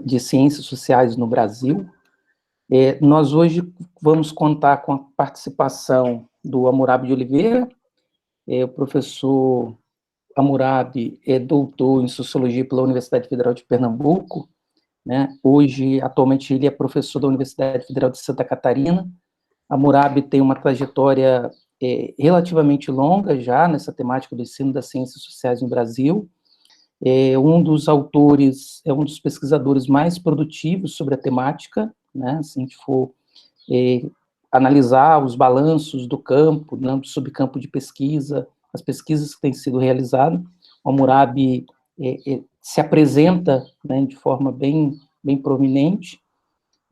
de Ciências Sociais no Brasil. Nós hoje vamos contar com a participação do Hammurabi de Oliveira. O professor Hammurabi é doutor em Sociologia pela Universidade Federal de Pernambuco, né? Hoje, atualmente, ele é professor da Universidade Federal de Santa Catarina. Hammurabi tem uma trajetória relativamente longa já nessa temática do ensino das ciências sociais no Brasil. Um dos autores, um dos pesquisadores mais produtivos sobre a temática, né? Se a gente for analisar os balanços do campo, né, do subcampo de pesquisa, as pesquisas que têm sido realizadas, o Hammurabi se apresenta, né, de forma bem prominente.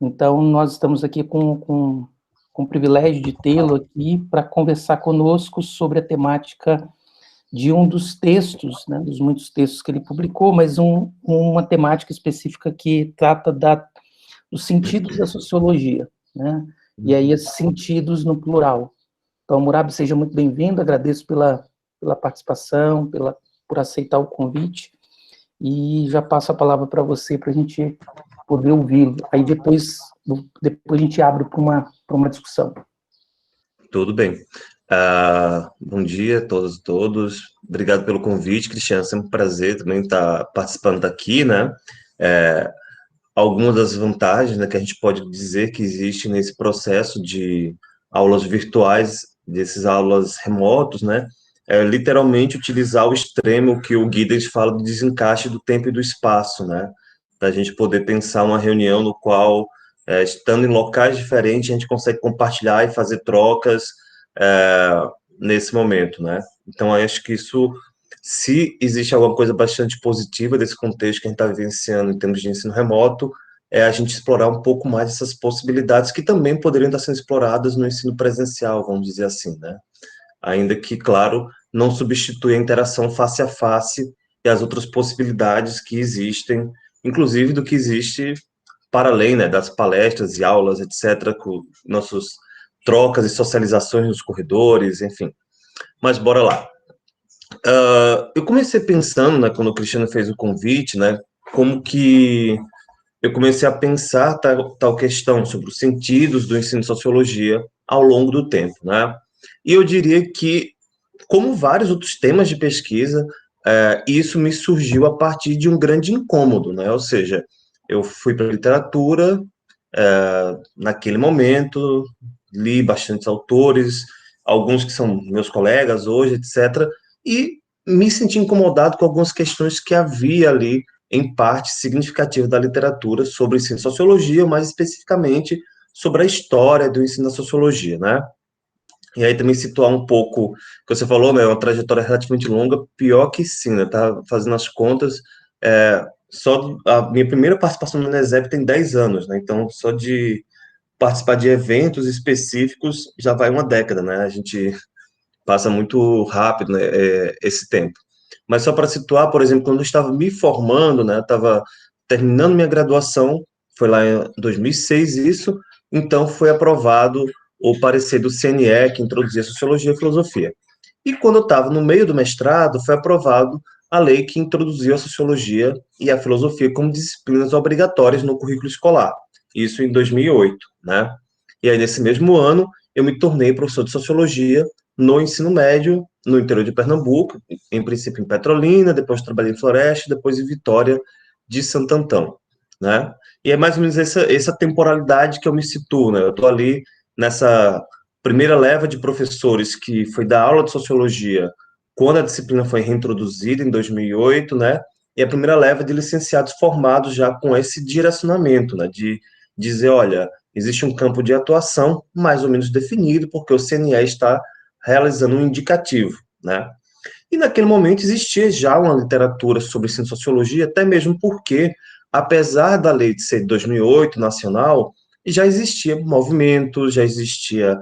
Então, nós estamos aqui com o privilégio de tê-lo aqui para conversar conosco sobre a temática de um dos textos, né, dos muitos textos que ele publicou, mas uma temática específica que trata dos sentidos da sociologia, né, e aí esses sentidos no plural. Então, Hammurabi, seja muito bem-vindo, agradeço pela participação, por aceitar o convite, e já passo a palavra para você, para a gente poder ouvi-lo. Aí depois a gente abre para uma discussão. Tudo bem. Bom dia a todas e todos. Obrigado pelo convite, Cristiano. Sempre um prazer também estar participando daqui, né? Algumas das vantagens, né, que a gente pode dizer que existe nesse processo de aulas virtuais, dessas aulas remotos, né? É literalmente utilizar o extremo que o Giddens fala do desencaixe do tempo e do espaço, né? Para a gente poder pensar uma reunião no qual, estando em locais diferentes, a gente consegue compartilhar e fazer trocas nesse momento, né? Então, eu acho que isso, se existe alguma coisa bastante positiva desse contexto que a gente está vivenciando em termos de ensino remoto, é a gente explorar um pouco mais essas possibilidades que também poderiam estar sendo exploradas no ensino presencial, vamos dizer assim, né? Ainda que, claro, não substitui a interação face a face e as outras possibilidades que existem, inclusive do que existe para além, né, das palestras e aulas, etc., com nossas trocas e socializações nos corredores, enfim. Mas bora lá. Eu comecei pensando, né, quando o Cristiano fez o convite, né, como que eu comecei a pensar tal questão sobre os sentidos do ensino de sociologia ao longo do tempo, né? E eu diria que, como vários outros temas de pesquisa, isso me surgiu a partir de um grande incômodo, né? Ou seja, eu fui para a literatura naquele momento, li bastantes autores, alguns que são meus colegas hoje, etc., e me senti incomodado com algumas questões que havia ali em parte significativa da literatura sobre o ensino de sociologia, mais especificamente sobre a história do ensino da sociologia, né? E aí também situar um pouco, que você falou, né, uma trajetória relativamente longa, pior que sim, né, tá fazendo as contas, só a minha primeira participação no INESEP tem 10 anos, né, então só de participar de eventos específicos já vai uma década, né, a gente passa muito rápido, né, esse tempo. Mas só para situar, por exemplo, quando eu estava me formando, né, eu estava terminando minha graduação, foi lá em 2006 isso, então foi aprovado o parecer do CNE, que introduzia Sociologia e Filosofia. E quando eu estava no meio do mestrado, foi aprovado a lei que introduziu a Sociologia e a Filosofia como disciplinas obrigatórias no currículo escolar. Isso em 2008, né? E aí, nesse mesmo ano, eu me tornei professor de Sociologia no ensino médio, no interior de Pernambuco, em princípio em Petrolina, depois trabalhei em Floresta, depois em Vitória de Santo Antão, né? E é mais ou menos essa temporalidade que eu me situo, né? Eu estou ali nessa primeira leva de professores que foi dar aula de Sociologia quando a disciplina foi reintroduzida em 2008, né? E a primeira leva de licenciados formados já com esse direcionamento, né? De dizer, olha, existe um campo de atuação mais ou menos definido, porque o CNE está realizando um indicativo, né? E naquele momento existia já uma literatura sobre ensino de sociologia, até mesmo porque, apesar da lei de ser de 2008, nacional, já existia movimentos, já existia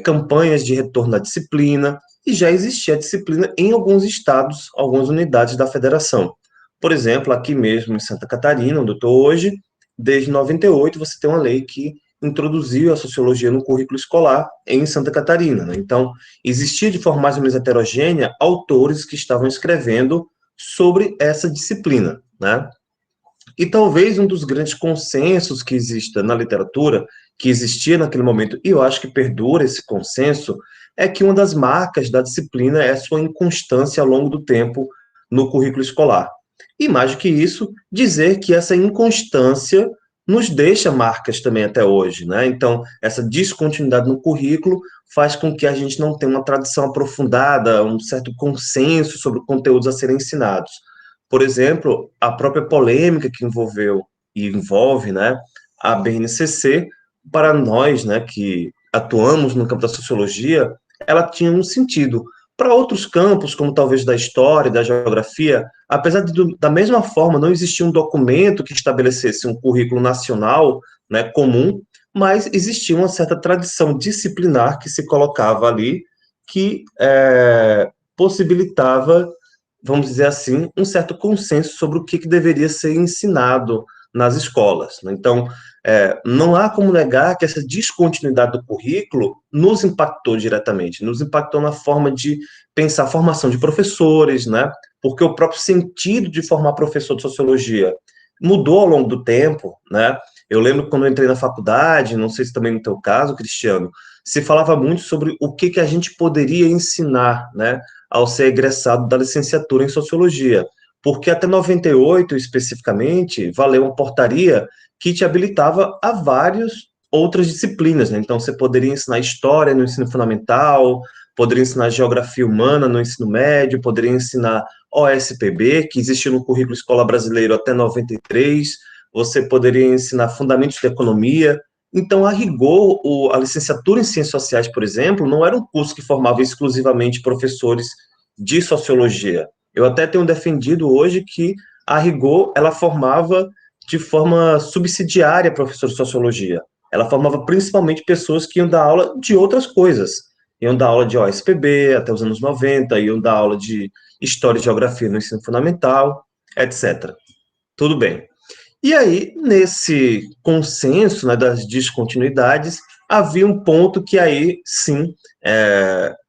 campanhas de retorno à disciplina, e já existia disciplina em alguns estados, algumas unidades da federação. Por exemplo, aqui mesmo em Santa Catarina, onde eu estou hoje, desde 98 você tem uma lei que introduziu a sociologia no currículo escolar em Santa Catarina, né? Então, existia de forma mais ou menos heterogênea autores que estavam escrevendo sobre essa disciplina, né? E talvez um dos grandes consensos que exista na literatura, que existia naquele momento, e eu acho que perdura esse consenso, é que uma das marcas da disciplina é a sua inconstância ao longo do tempo no currículo escolar. E mais do que isso, dizer que essa inconstância nos deixa marcas também até hoje, né? Então, essa descontinuidade no currículo faz com que a gente não tenha uma tradição aprofundada, um certo consenso sobre conteúdos a serem ensinados. Por exemplo, a própria polêmica que envolveu e envolve, né, a BNCC, para nós, né, que atuamos no campo da sociologia, ela tinha um sentido. Para outros campos, como talvez da história, da geografia, apesar de, da mesma forma, não existir um documento que estabelecesse um currículo nacional, né, comum, mas existia uma certa tradição disciplinar que se colocava ali, que possibilitava, vamos dizer assim, um certo consenso sobre o que deveria ser ensinado nas escolas, né? Então, não há como negar que essa descontinuidade do currículo nos impactou diretamente, nos impactou na forma de pensar a formação de professores, né? Porque o próprio sentido de formar professor de sociologia mudou ao longo do tempo, né? Eu lembro quando eu entrei na faculdade, não sei se também no teu caso, Cristiano, se falava muito sobre o que a gente poderia ensinar, né, ao ser egressado da licenciatura em sociologia, porque até 98, especificamente, valeu uma portaria que te habilitava a várias outras disciplinas, né? Então, você poderia ensinar história no ensino fundamental, poderia ensinar geografia humana no ensino médio, poderia ensinar OSPB, que existia no currículo escolar brasileiro até 93, você poderia ensinar fundamentos de economia. Então, a rigor, a licenciatura em Ciências Sociais, por exemplo, não era um curso que formava exclusivamente professores de sociologia. Eu até tenho defendido hoje que, a rigor, ela formava de forma subsidiária professores de sociologia. Ela formava principalmente pessoas que iam dar aula de outras coisas. Iam dar aula de OSPB até os anos 90, iam dar aula de História e Geografia no ensino fundamental, etc. Tudo bem. E aí, nesse consenso, né, das descontinuidades, havia um ponto que aí, sim,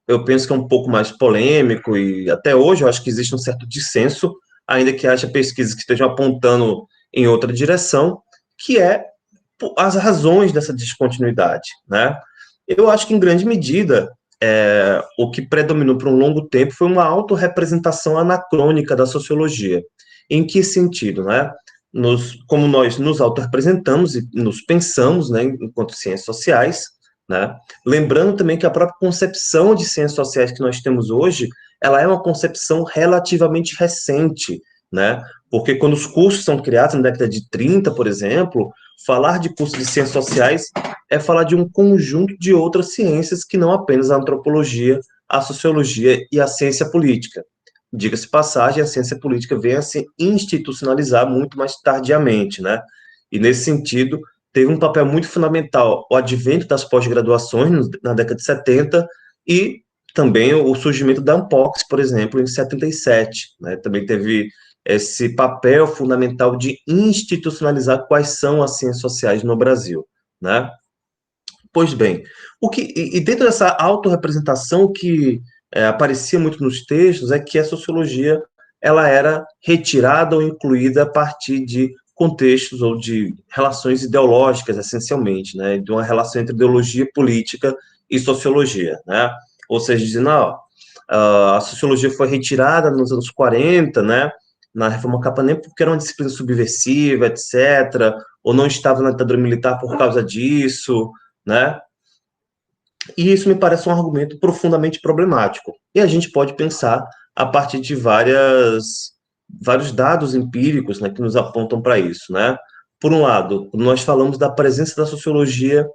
eu penso que é um pouco mais polêmico, e até hoje eu acho que existe um certo dissenso, ainda que haja pesquisas que estejam apontando em outra direção, que é as razões dessa descontinuidade, né? Eu acho que, em grande medida, o que predominou por um longo tempo foi uma autorrepresentação anacrônica da sociologia. Em que sentido, né? Como nós nos autorrepresentamos e nos pensamos, né, enquanto ciências sociais, né? Lembrando também que a própria concepção de ciências sociais que nós temos hoje, ela é uma concepção relativamente recente, né? Porque quando os cursos são criados na década de 30, por exemplo, falar de curso de ciências sociais é falar de um conjunto de outras ciências que não apenas a antropologia, a sociologia e a ciência política. Diga-se passagem, a ciência política vem a se institucionalizar muito mais tardiamente, né? E nesse sentido, teve um papel muito fundamental o advento das pós-graduações na década de 70 e também o surgimento da Ampox, por exemplo, em 77, né? Também teve esse papel fundamental de institucionalizar quais são as ciências sociais no Brasil, né? Pois bem, dentro dessa autorrepresentação, o que aparecia muito nos textos é que a sociologia ela era retirada ou incluída a partir de contextos ou de relações ideológicas, essencialmente, né, de uma relação entre ideologia política e sociologia, né, ou seja, dizendo, a sociologia foi retirada nos anos 40, né, na Reforma Capanema, porque era uma disciplina subversiva, etc., ou não estava na ditadura militar por causa disso, né? E isso me parece um argumento profundamente problemático. E a gente pode pensar a partir de vários dados empíricos, né, que nos apontam para isso, né? Por um lado, nós falamos da presença da sociologia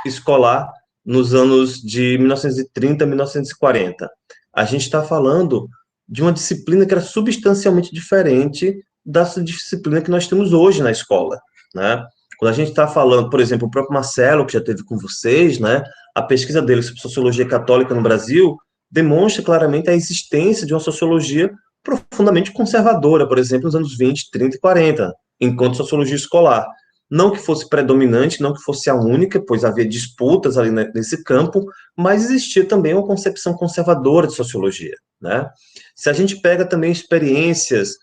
escolar nos anos de 1930 a 1940. A gente está falando de uma disciplina que era substancialmente diferente dessa disciplina que nós temos hoje na escola, né? Quando a gente está falando, por exemplo, o próprio Marcelo, que já teve com vocês, né? A pesquisa dele sobre sociologia católica no Brasil demonstra claramente a existência de uma sociologia profundamente conservadora, por exemplo, nos anos 20, 30 e 40, enquanto sociologia escolar. Não que fosse predominante, não que fosse a única, pois havia disputas ali nesse campo, mas existia também uma concepção conservadora de sociologia, né? Se a gente pega também experiências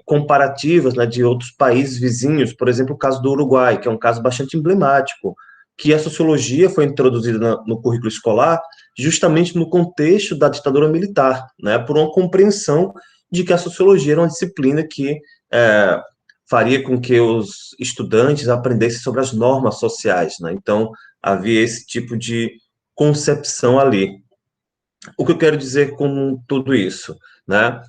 comparativas, né, de outros países vizinhos, por exemplo, o caso do Uruguai, que é um caso bastante emblemático, que a sociologia foi introduzida no currículo escolar justamente no contexto da ditadura militar, né, por uma compreensão de que a sociologia era uma disciplina que faria com que os estudantes aprendessem sobre as normas sociais, né, então havia esse tipo de concepção ali. O que eu quero dizer com tudo isso, né?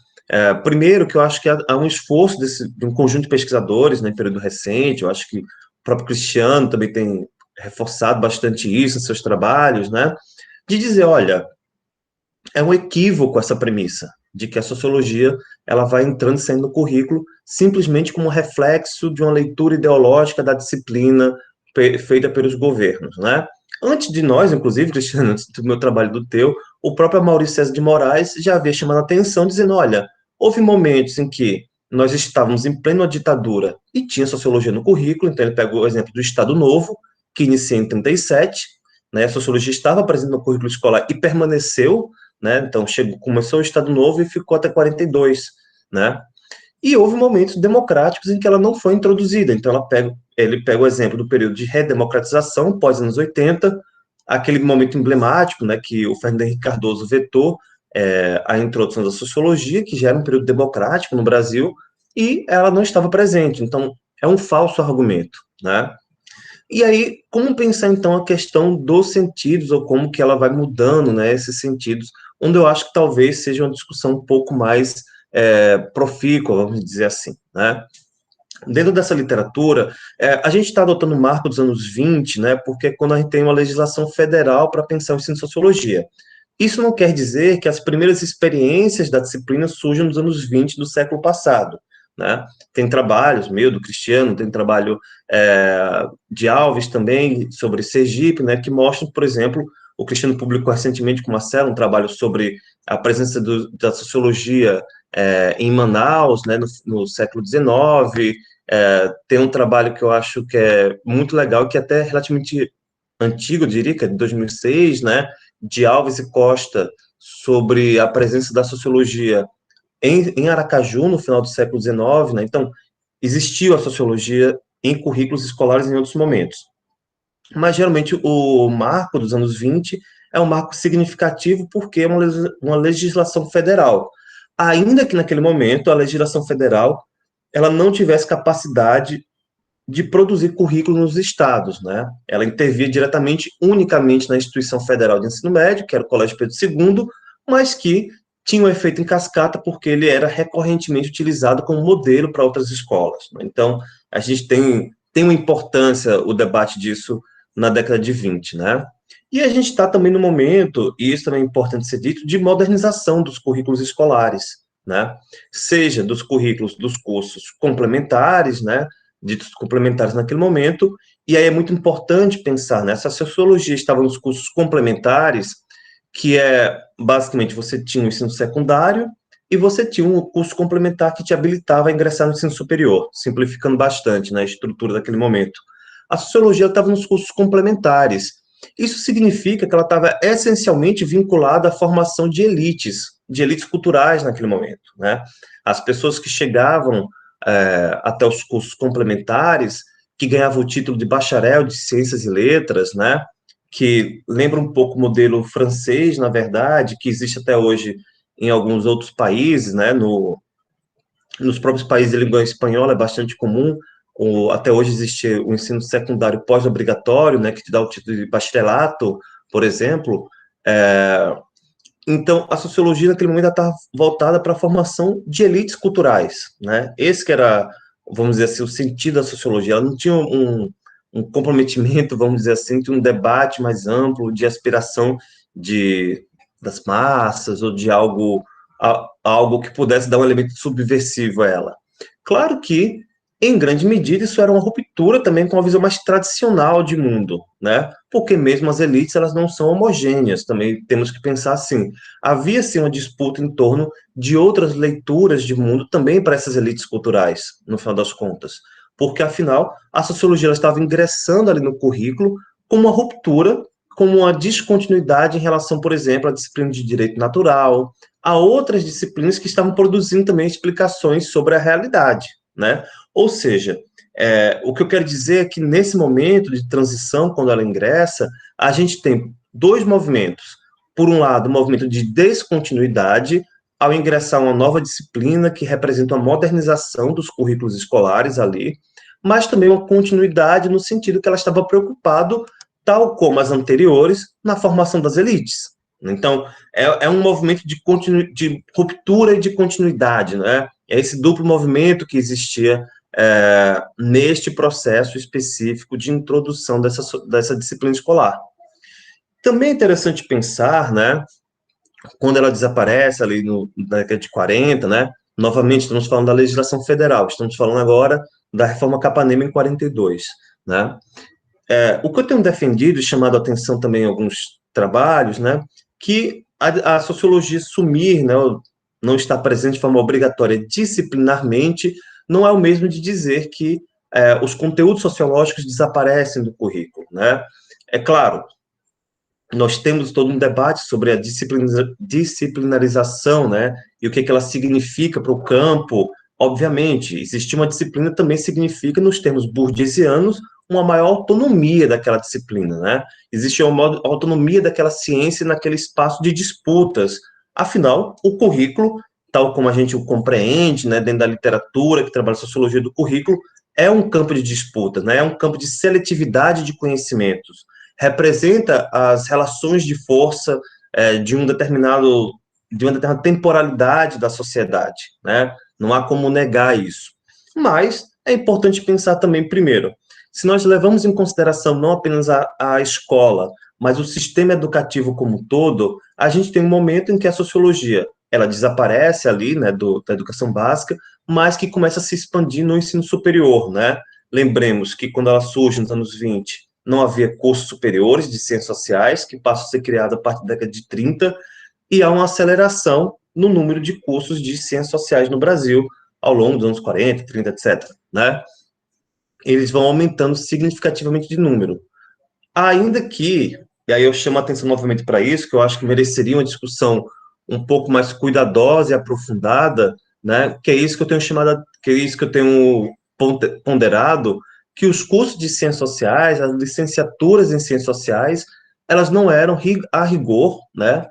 Primeiro, que eu acho que há um esforço de um conjunto de pesquisadores, né, em período recente, eu acho que o próprio Cristiano também tem reforçado bastante isso em seus trabalhos, né, de dizer, olha, é um equívoco essa premissa de que a sociologia ela vai entrando e saindo do currículo simplesmente como um reflexo de uma leitura ideológica da disciplina feita pelos governos, né? Antes de nós, inclusive, Cristiano, antes do meu trabalho e do teu, o próprio Maurício César de Moraes já havia chamado a atenção, dizendo, olha, houve momentos em que nós estávamos em plena ditadura e tinha sociologia no currículo, então ele pegou o exemplo do Estado Novo, que inicia em 37, né, a sociologia estava presente no currículo escolar e permaneceu, né, então começou o Estado Novo e ficou até 42, né, e houve momentos democráticos em que ela não foi introduzida, então ele pega o exemplo do período de redemocratização, pós anos 80, aquele momento emblemático, né, que o Fernando Henrique Cardoso vetou a introdução da sociologia, que já era um período democrático no Brasil, e ela não estava presente, então é um falso argumento, né. E aí, como pensar, então, a questão dos sentidos, ou como que ela vai mudando, né, esses sentidos, onde eu acho que talvez seja uma discussão um pouco mais profícua, vamos dizer assim, né? Dentro dessa literatura, a gente está adotando o marco dos anos 20, né, porque é quando a gente tem uma legislação federal para pensar o ensino de sociologia. Isso não quer dizer que as primeiras experiências da disciplina surjam nos anos 20 do século passado, né? Tem trabalhos, meu, do Cristiano, tem trabalho de Alves também, sobre Sergipe, né, que mostram, por exemplo, o Cristiano publicou recentemente com o Marcelo um trabalho sobre a presença da sociologia em Manaus, né, no século XIX, tem um trabalho que eu acho que é muito legal, que é até relativamente antigo, eu diria, que é de 2006, né, de Alves e Costa, sobre a presença da sociologia em Aracaju, no final do século XIX, né, então, existiu a sociologia em currículos escolares em outros momentos. Mas, geralmente, o marco dos anos 20 é um marco significativo porque é uma legislação federal. Ainda que, naquele momento, a legislação federal ela não tivesse capacidade de produzir currículo nos estados, né? Ela intervia diretamente, unicamente na instituição federal de ensino médio, que era o Colégio Pedro II, mas que tinha um efeito em cascata porque ele era recorrentemente utilizado como modelo para outras escolas, né? Então, a gente tem uma importância, o debate disso, na década de 20, né? E a gente está também no momento, e isso também é importante ser dito, de modernização dos currículos escolares, né? Seja dos currículos dos cursos complementares, né? Ditos complementares naquele momento, e aí é muito importante pensar, né? Se a sociologia estava nos cursos complementares, que basicamente, você tinha o ensino secundário e você tinha um curso complementar que te habilitava a ingressar no ensino superior, simplificando bastante, né, a estrutura daquele momento. A sociologia estava nos cursos complementares. Isso significa que ela estava essencialmente vinculada à formação de elites culturais naquele momento, né? As pessoas que chegavam até os cursos complementares, que ganhavam o título de bacharel de ciências e letras, né? Que lembra um pouco o modelo francês, na verdade, que existe até hoje em alguns outros países, né? Nos próprios países de língua espanhola é bastante comum. Até hoje existe o ensino secundário pós-obrigatório, né, que te dá o título de bacharelato, por exemplo. Então, a sociologia naquele momento está voltada para a formação de elites culturais, né? Esse que era, vamos dizer assim, o sentido da sociologia. Ela não tinha um comprometimento, vamos dizer assim, de um debate mais amplo, de aspiração das massas, ou de algo que pudesse dar um elemento subversivo a ela. Claro que, em grande medida, isso era uma ruptura também com a visão mais tradicional de mundo, né? Porque mesmo as elites, elas não são homogêneas, também temos que pensar assim. Havia, sim, uma disputa em torno de outras leituras de mundo também para essas elites culturais, no final das contas. Porque, afinal, a sociologia ela estava ingressando ali no currículo como uma ruptura, como uma descontinuidade em relação, por exemplo, à disciplina de direito natural, a outras disciplinas que estavam produzindo também explicações sobre a realidade, né? Ou seja, o que eu quero dizer é que nesse momento de transição, quando ela ingressa, a gente tem dois movimentos. Por um lado, o movimento de descontinuidade, ao ingressar uma nova disciplina que representa uma modernização dos currículos escolares ali, mas também uma continuidade no sentido que ela estava preocupado, tal como as anteriores, na formação das elites. Então, é um movimento de ruptura e de continuidade, né? É esse duplo movimento que existia neste processo específico de introdução dessa disciplina escolar. Também é interessante pensar, né, quando ela desaparece ali na década de 40, né, novamente estamos falando da legislação federal, estamos falando agora da reforma Capanema em 42, né? O que eu tenho defendido e chamado a atenção também em alguns trabalhos, né, que a sociologia sumir, né, não estar presente de forma obrigatória disciplinarmente, não é o mesmo de dizer que os conteúdos sociológicos desaparecem do currículo, né? É claro, nós temos todo um debate sobre a disciplinarização, né, e o que ela significa para o campo. Obviamente, existir uma disciplina também significa, nos termos bourdieusianos, uma maior autonomia daquela disciplina, né? Existe uma autonomia daquela ciência naquele espaço de disputas. Afinal, o currículo, tal como a gente o compreende, né, dentro da literatura que trabalha a sociologia do currículo, é um campo de disputas, né? É um campo de seletividade de conhecimentos, representa as relações de força de uma determinada temporalidade da sociedade, né? Não há como negar isso. Mas é importante pensar também, primeiro, se nós levamos em consideração não apenas a escola, mas o sistema educativo como um todo, a gente tem um momento em que a sociologia ela desaparece ali, né, da educação básica, mas que começa a se expandir no ensino superior, né? Lembremos que quando ela surge nos anos 20, não havia cursos superiores de ciências sociais, que passam a ser criados a partir da década de 30, e há uma aceleração no número de cursos de ciências sociais no Brasil, ao longo dos anos 40, 30, etc., né? Eles vão aumentando significativamente de número. Ainda que, e aí eu chamo a atenção novamente para isso, que eu acho que mereceria uma discussão um pouco mais cuidadosa e aprofundada, né? Que é isso que eu tenho chamado, que é isso que eu tenho ponderado, que os cursos de ciências sociais, as licenciaturas em ciências sociais, elas não eram a rigor, né?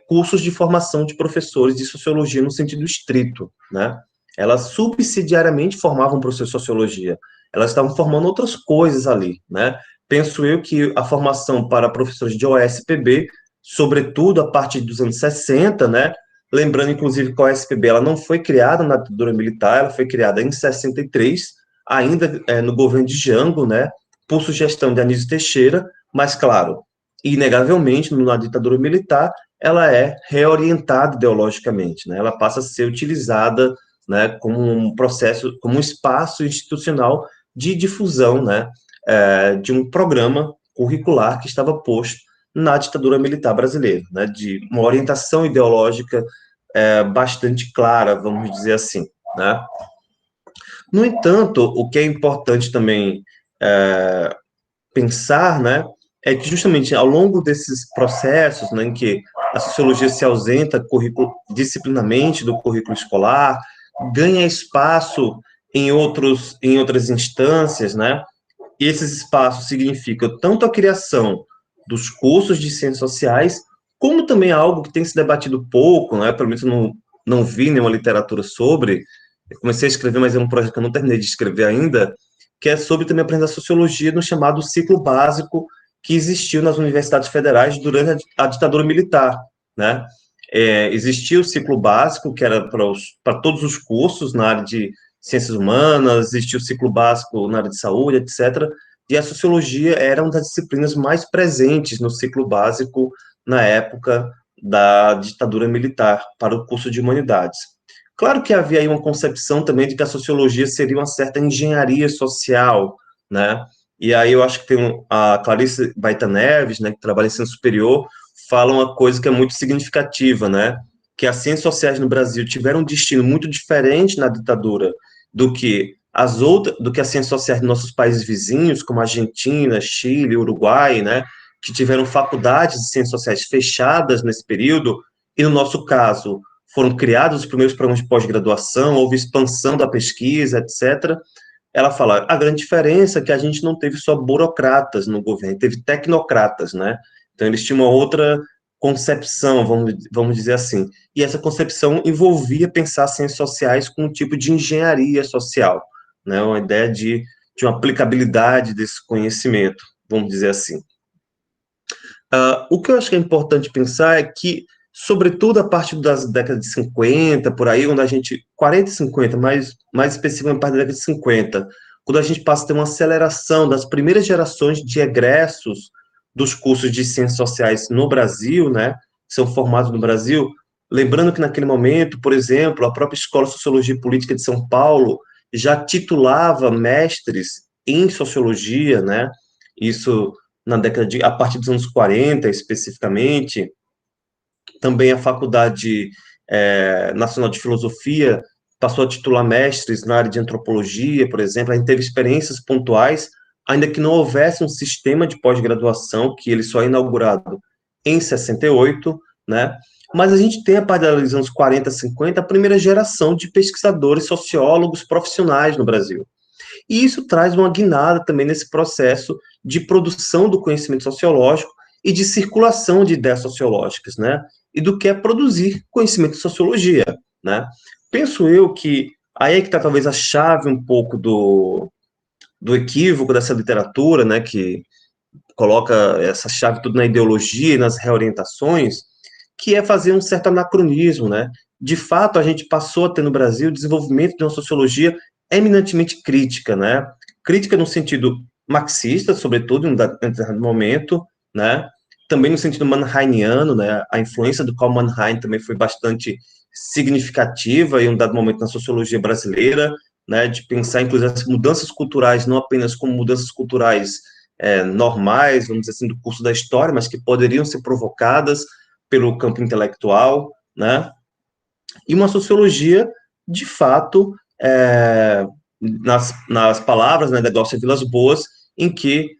Cursos de formação de professores de sociologia no sentido estrito, né? Elas subsidiariamente formavam professores de sociologia, elas estavam formando outras coisas ali, né? Penso eu que a formação para professores de OSPB, sobretudo a partir dos anos 60, né? Lembrando, inclusive, que a OSPB ela não foi criada na ditadura militar, ela foi criada em 63, ainda no governo de Jango, né? Por sugestão de Anísio Teixeira, mas, claro, inegavelmente, na ditadura militar, ela é reorientada ideologicamente, né? Ela passa a ser utilizada, né, como um processo, como um espaço institucional de difusão, né, de um programa curricular que estava posto na ditadura militar brasileira, né, de uma orientação ideológica bastante clara, vamos dizer assim, né. No entanto, o que é importante também pensar, né, é que justamente ao longo desses processos, né, em que a sociologia se ausenta disciplinamente do currículo escolar, ganha espaço em outras instâncias, né, e esses espaços significam tanto a criação dos cursos de ciências sociais, como também algo que tem se debatido pouco, né, pelo menos eu não vi nenhuma literatura sobre, eu comecei a escrever, mas é um projeto que eu não terminei de escrever ainda, que é sobre também aprender a sociologia no chamado ciclo básico que existiu nas universidades federais durante a ditadura militar, né? Existia o ciclo básico, que era para todos os cursos na área de ciências humanas, existia o ciclo básico na área de saúde, etc., e a sociologia era uma das disciplinas mais presentes no ciclo básico na época da ditadura militar, para o curso de humanidades. Claro que havia aí uma concepção também de que a sociologia seria uma certa engenharia social, né? E aí eu acho que tem a Clarice Baita Neves, né, que trabalha em ensino superior, fala uma coisa que é muito significativa, né? Que as ciências sociais no Brasil tiveram um destino muito diferente na ditadura do que do que as ciências sociais de nossos países vizinhos, como Argentina, Chile, Uruguai, né? Que tiveram faculdades de ciências sociais fechadas nesse período, e no nosso caso, foram criados os primeiros programas de pós-graduação, houve expansão da pesquisa, etc., ela fala, a grande diferença é que a gente não teve só burocratas no governo, teve tecnocratas, né? Então, eles tinham uma outra concepção, vamos dizer assim, e essa concepção envolvia pensar ciências sociais com um tipo de engenharia social, né? Uma ideia de uma aplicabilidade desse conhecimento, vamos dizer assim. O que eu acho que é importante pensar é que, sobretudo a partir das décadas de 50, por aí, onde a gente, 40 e 50, mais especificamente a partir da década de 50, quando a gente passa a ter uma aceleração das primeiras gerações de egressos dos cursos de ciências sociais no Brasil, né, que são formados no Brasil, lembrando que naquele momento, por exemplo, a própria Escola de Sociologia e Política de São Paulo já titulava mestres em sociologia, né, isso a partir dos anos 40, especificamente. Também a Faculdade Nacional de Filosofia passou a titular mestres na área de antropologia, por exemplo. A gente teve experiências pontuais, ainda que não houvesse um sistema de pós-graduação, que ele só é inaugurado em 68, né? Mas a gente tem, a partir dos anos 40, 50, a primeira geração de pesquisadores, sociólogos profissionais no Brasil. E isso traz uma guinada também nesse processo de produção do conhecimento sociológico e de circulação de ideias sociológicas, né? E do que é produzir conhecimento de sociologia, né? Penso eu que aí é que está talvez a chave um pouco do equívoco dessa literatura, né? Que coloca essa chave tudo na ideologia e nas reorientações, que é fazer um certo anacronismo, né? De fato, a gente passou a ter no Brasil o desenvolvimento de uma sociologia eminentemente crítica, né? Crítica no sentido marxista, sobretudo, em um determinado momento, né? Também no sentido mannheimiano, né? A influência do Karl Mannheim também foi bastante significativa em um dado momento na sociologia brasileira, né? De pensar, inclusive, as mudanças culturais não apenas como mudanças culturais normais, vamos dizer assim, do curso da história, mas que poderiam ser provocadas pelo campo intelectual, né? E uma sociologia, de fato, nas palavras, né, da Glaucia Vilas-Boas, em que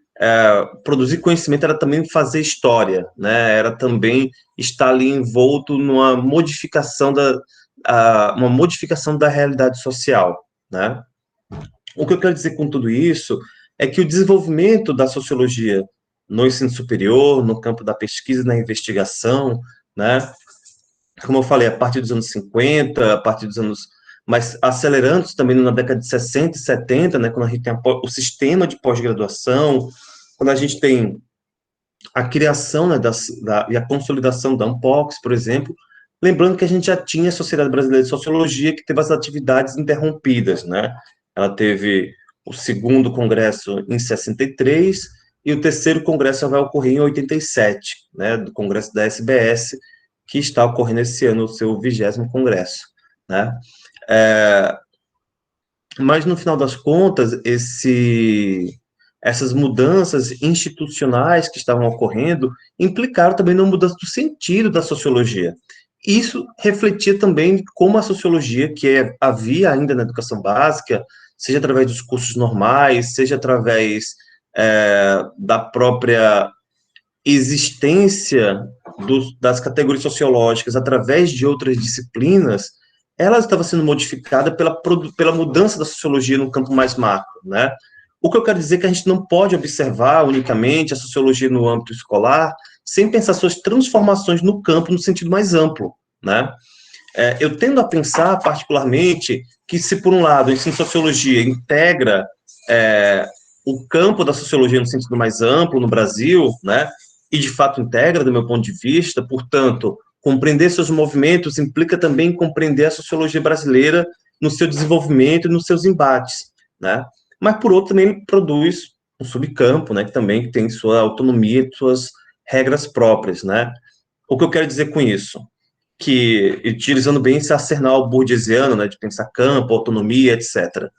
produzir conhecimento era também fazer história, né? Era também estar ali envolto numa modificação uma modificação da realidade social, né? O que eu quero dizer com tudo isso é que o desenvolvimento da sociologia no ensino superior, no campo da pesquisa e da investigação, né? Como eu falei, a partir dos anos 50, a partir dos anos... mas acelerando também na década de 60 e 70, né, quando a gente tem o sistema de pós-graduação, quando a gente tem a criação, né, e a consolidação da Ampox, por exemplo, lembrando que a gente já tinha a Sociedade Brasileira de Sociologia, que teve as atividades interrompidas, né? Ela teve o segundo congresso em 63, e o terceiro congresso vai ocorrer em 87, né, do congresso da SBS, que está ocorrendo esse ano, o seu 20º congresso, né? Mas, no final das contas, essas mudanças institucionais que estavam ocorrendo implicaram também na mudança do sentido da sociologia. Isso refletia também como a sociologia, que havia ainda na educação básica, seja através dos cursos normais, seja através da própria existência das categorias sociológicas através de outras disciplinas, ela estava sendo modificada pela mudança da sociologia no campo mais macro, né? O que eu quero dizer é que a gente não pode observar unicamente a sociologia no âmbito escolar sem pensar suas transformações no campo no sentido mais amplo, né? Eu tendo a pensar, particularmente, que se, por um lado, o ensino de sociologia integra o campo da sociologia no sentido mais amplo no Brasil, né? E, de fato, integra, do meu ponto de vista, portanto, compreender seus movimentos implica também compreender a sociologia brasileira no seu desenvolvimento e nos seus embates, né? Mas, por outro, também ele produz um subcampo, né, que também tem sua autonomia e suas regras próprias, né? O que eu quero dizer com isso? Que, utilizando bem esse arsenal burgesiano, né, de pensar campo, autonomia, etc.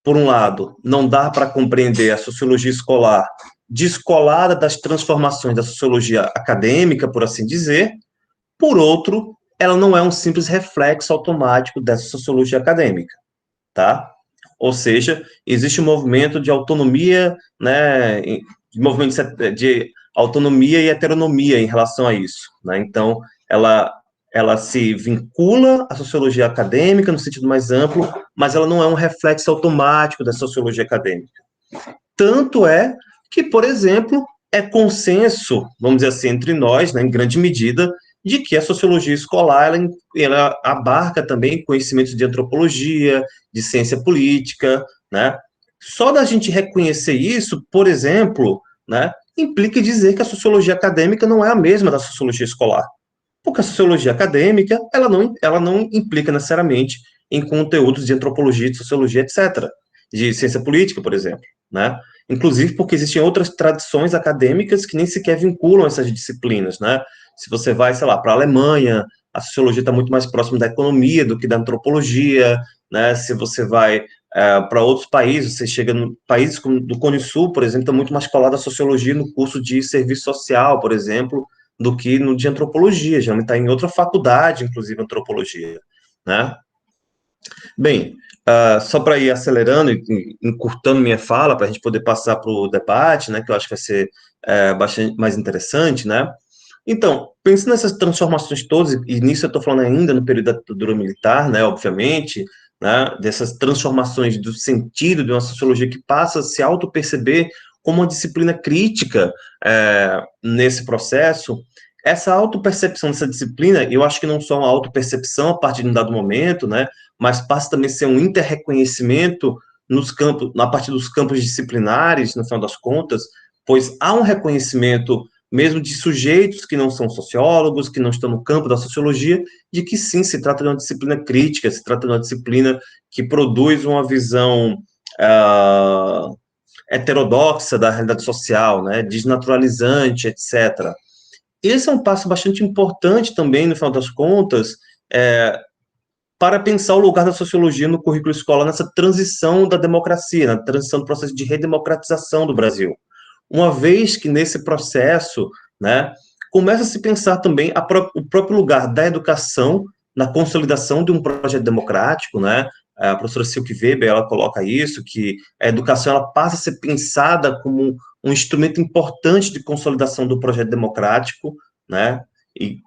Por um lado, não dá para compreender a sociologia escolar descolada das transformações da sociologia acadêmica, por assim dizer. Por outro, ela não é um simples reflexo automático dessa sociologia acadêmica, tá? Ou seja, existe um movimento de autonomia, né, de autonomia e heteronomia em relação a isso, né? Então, ela ela se vincula à sociologia acadêmica, no sentido mais amplo, mas ela não é um reflexo automático da sociologia acadêmica. Tanto é que, por exemplo, é consenso, vamos dizer assim, entre nós, né, em grande medida, de que a sociologia escolar ela abarca também conhecimentos de antropologia, de ciência política, né? Só da gente reconhecer isso, por exemplo, né, implica dizer que a sociologia acadêmica não é a mesma da sociologia escolar. Porque a sociologia acadêmica, ela não implica necessariamente em conteúdos de antropologia, de sociologia, etc., de ciência política, por exemplo, né? Inclusive porque existem outras tradições acadêmicas que nem sequer vinculam essas disciplinas, né? Se você vai, sei lá, para a Alemanha, a sociologia está muito mais próxima da economia do que da antropologia, né? Se você vai para outros países, você chega em países como do Cone Sul, por exemplo, está muito mais colado a sociologia no curso de serviço social, por exemplo, do que no de antropologia, já está em outra faculdade, inclusive antropologia, né? Bem, só para ir acelerando e encurtando minha fala, para a gente poder passar para o debate, né, que eu acho que vai ser bastante mais interessante, né? Então, pensando nessas transformações todas, e nisso eu estou falando ainda no período da ditadura militar, né, obviamente, né, dessas transformações do sentido de uma sociologia que passa a se auto-perceber como uma disciplina crítica nesse processo, essa auto-percepção dessa disciplina, eu acho que não só uma auto-percepção a partir de um dado momento, né, mas passa também a ser um inter-reconhecimento nos campos, a partir dos campos disciplinares, no final das contas, pois há um reconhecimento mesmo de sujeitos que não são sociólogos, que não estão no campo da sociologia, de que sim, se trata de uma disciplina crítica, se trata de uma disciplina que produz uma visão heterodoxa da realidade social, né, desnaturalizante, etc. Esse é um passo bastante importante também, no final das contas, para pensar o lugar da sociologia no currículo escolar nessa transição da democracia, na transição do processo de redemocratização do Brasil. Uma vez que nesse processo, né, começa a se pensar também o próprio lugar da educação na consolidação de um projeto democrático, né? A professora Silke Weber, ela coloca isso, que a educação ela passa a ser pensada como um instrumento importante de consolidação do projeto democrático, né? E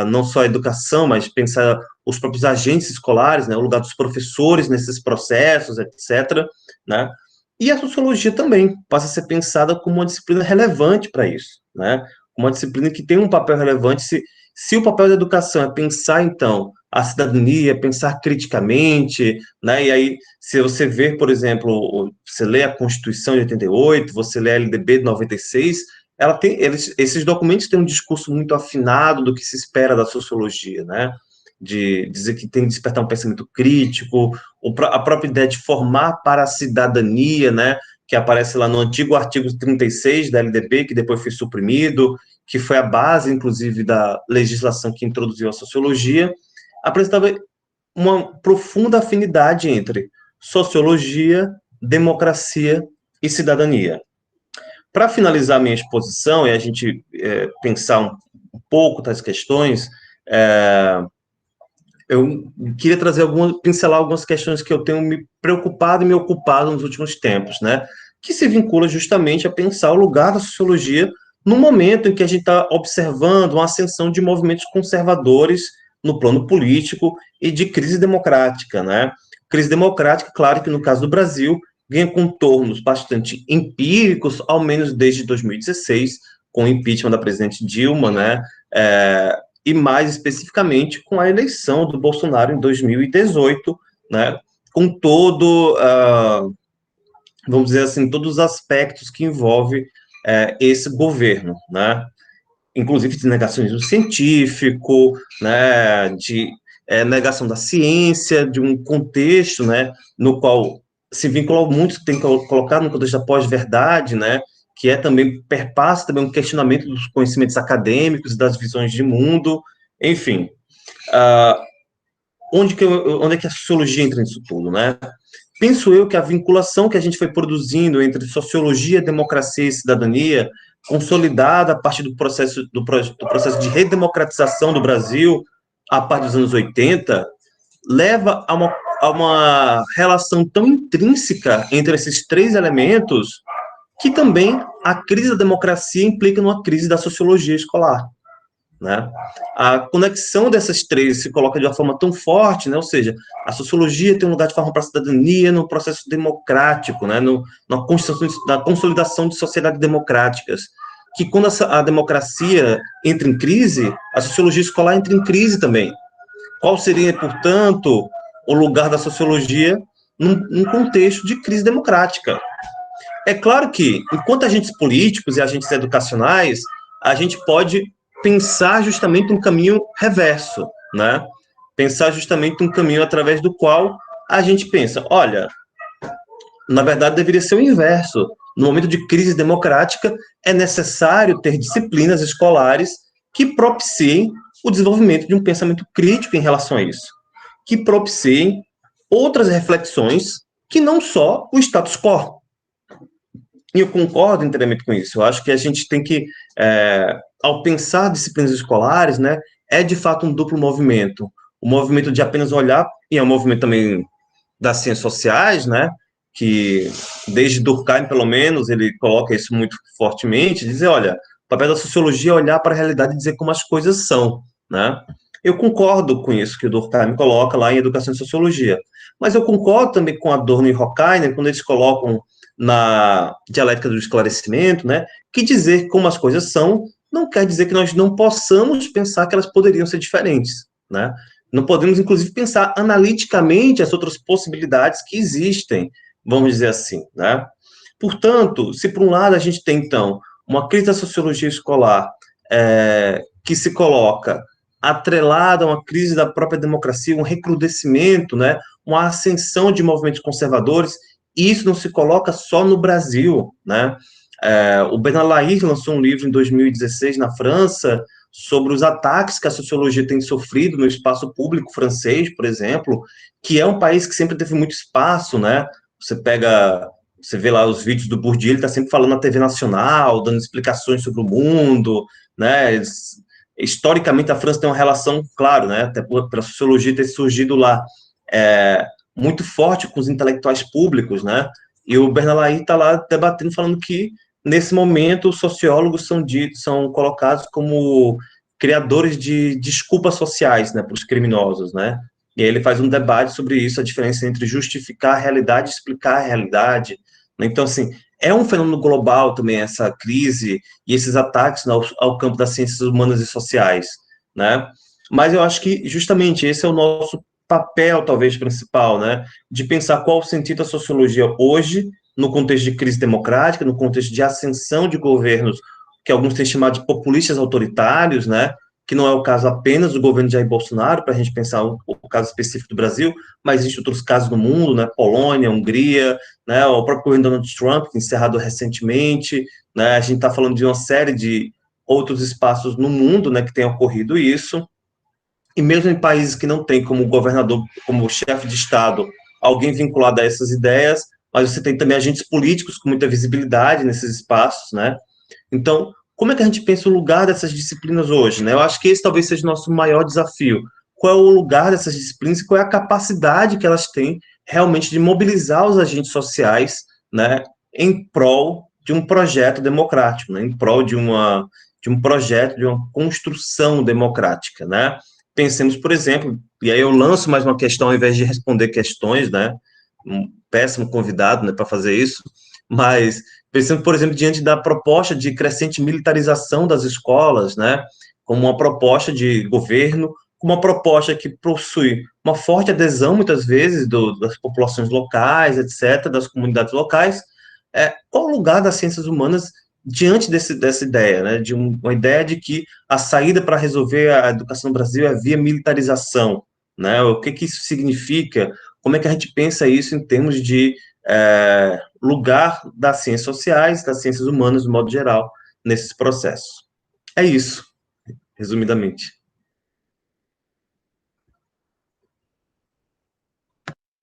não só a educação, mas pensar os próprios agentes escolares, né? O lugar dos professores nesses processos, etc., né? E a sociologia também passa a ser pensada como uma disciplina relevante para isso, né? Uma disciplina que tem um papel relevante. Se o papel da educação é pensar, então, a cidadania, pensar criticamente, né? E aí, se você ver, por exemplo, você lê a Constituição de 88, você lê a LDB de 96, esses documentos têm um discurso muito afinado do que se espera da sociologia, né? De dizer que tem que despertar um pensamento crítico, a própria ideia de formar para a cidadania, né, que aparece lá no antigo artigo 36 da LDB, que depois foi suprimido, que foi a base, inclusive, da legislação que introduziu a sociologia, apresentava uma profunda afinidade entre sociologia, democracia e cidadania. Para finalizar minha exposição e a gente pensar um pouco das questões, eu queria pincelar algumas questões que eu tenho me preocupado e me ocupado nos últimos tempos, né? Que se vincula justamente a pensar o lugar da sociologia no momento em que a gente está observando uma ascensão de movimentos conservadores no plano político e de crise democrática, né? Crise democrática, claro que no caso do Brasil, ganha contornos bastante empíricos, ao menos desde 2016, com o impeachment da presidente Dilma, né? E mais especificamente com a eleição do Bolsonaro em 2018, né, com vamos dizer assim, todos os aspectos que envolve esse governo, né, inclusive de negacionismo científico, né, de negação da ciência, de um contexto, né, no qual se vinculou muito, tem que colocar no contexto da pós-verdade, né, que também perpassa também um questionamento dos conhecimentos acadêmicos, das visões de mundo, enfim. Onde é que a sociologia entra nisso tudo, né? Penso eu que a vinculação que a gente foi produzindo entre sociologia, democracia e cidadania, consolidada a partir do processo de redemocratização do Brasil, a partir dos anos 80, leva a uma relação tão intrínseca entre esses três elementos que também a crise da democracia implica numa crise da sociologia escolar, né? A conexão dessas três se coloca de uma forma tão forte, né? Ou seja, a sociologia tem um lugar de forma para a cidadania no processo democrático, né? Na consolidação de sociedades democráticas, que quando a democracia entra em crise, a sociologia escolar entra em crise também. Qual seria, portanto, o lugar da sociologia num contexto de crise democrática? É claro que, enquanto agentes políticos e agentes educacionais, a gente pode pensar justamente um caminho reverso, né? Pensar justamente um caminho através do qual a gente pensa, olha, na verdade deveria ser o inverso. No momento de crise democrática, é necessário ter disciplinas escolares que propiciem o desenvolvimento de um pensamento crítico em relação a isso, que propiciem outras reflexões que não só o status quo. E eu concordo inteiramente com isso. Eu acho que a gente tem que, ao pensar disciplinas escolares, né, é de fato um duplo movimento. O movimento de apenas olhar, e é um movimento também das ciências sociais, né, que desde Durkheim, pelo menos, ele coloca isso muito fortemente, dizer, olha, o papel da sociologia é olhar para a realidade e dizer como as coisas são, né? Eu concordo com isso que o Durkheim coloca lá em Educação e Sociologia, mas eu concordo também com Adorno e Horkheimer, quando eles colocam na dialética do esclarecimento, né, que dizer como as coisas são não quer dizer que nós não possamos pensar que elas poderiam ser diferentes, né? Não podemos, inclusive, pensar analiticamente as outras possibilidades que existem, vamos dizer assim, né? Portanto, se por um lado a gente tem, então, uma crise da sociologia escolar que se coloca atrelada a uma crise da própria democracia, um recrudescimento, né? Uma ascensão de movimentos conservadores, e isso não se coloca só no Brasil, né? O Bernard Lahire lançou um livro em 2016 na França sobre os ataques que a sociologia tem sofrido no espaço público francês, por exemplo, que é um país que sempre teve muito espaço, né? Você vê lá os vídeos do Bourdieu, ele está sempre falando na TV nacional, dando explicações sobre o mundo, né? Historicamente, a França tem uma relação, claro, né? Até pela sociologia ter surgido lá, muito forte com os intelectuais públicos, né? E o Bernard Lahire está lá debatendo, falando que nesse momento os sociólogos são colocados como criadores de desculpas sociais, né, para os criminosos, né? E aí ele faz um debate sobre isso, a diferença entre justificar a realidade e explicar a realidade. Né? Então, assim, é um fenômeno global também essa crise e esses ataques ao campo das ciências humanas e sociais, né? Mas eu acho que justamente esse é o nosso papel, talvez, principal, né? De pensar qual o sentido da sociologia hoje, no contexto de crise democrática, no contexto de ascensão de governos que alguns têm chamado de populistas autoritários, né? Que não é o caso apenas do governo de Jair Bolsonaro, para a gente pensar o caso específico do Brasil, mas existem outros casos no mundo, né? Polônia, Hungria, né? O próprio governo Donald Trump, encerrado recentemente, né? A gente está falando de uma série de outros espaços no mundo, né? Que tem ocorrido isso. E mesmo em países que não tem como governador, como chefe de Estado, alguém vinculado a essas ideias, mas você tem também agentes políticos com muita visibilidade nesses espaços, né? Então, como é que a gente pensa o lugar dessas disciplinas hoje, né? Eu acho que esse talvez seja o nosso maior desafio. Qual é o lugar dessas disciplinas e qual é a capacidade que elas têm realmente de mobilizar os agentes sociais, né, em prol de um projeto democrático, né, em prol de um projeto, de uma construção democrática, né? Pensemos, por exemplo, e aí eu lanço mais uma questão ao invés de responder questões, né? Um péssimo convidado, né, para fazer isso, mas pensando, por exemplo, diante da proposta de crescente militarização das escolas, né, como uma proposta de governo, como uma proposta que possui uma forte adesão, muitas vezes, das populações locais, etc., das comunidades locais, qual o lugar das ciências humanas diante dessa ideia, né, de uma ideia de que a saída para resolver a educação no Brasil é via militarização, né, o que isso significa, como é que a gente pensa isso em termos de lugar das ciências sociais, das ciências humanas, de modo geral, nesses processos. É isso, resumidamente.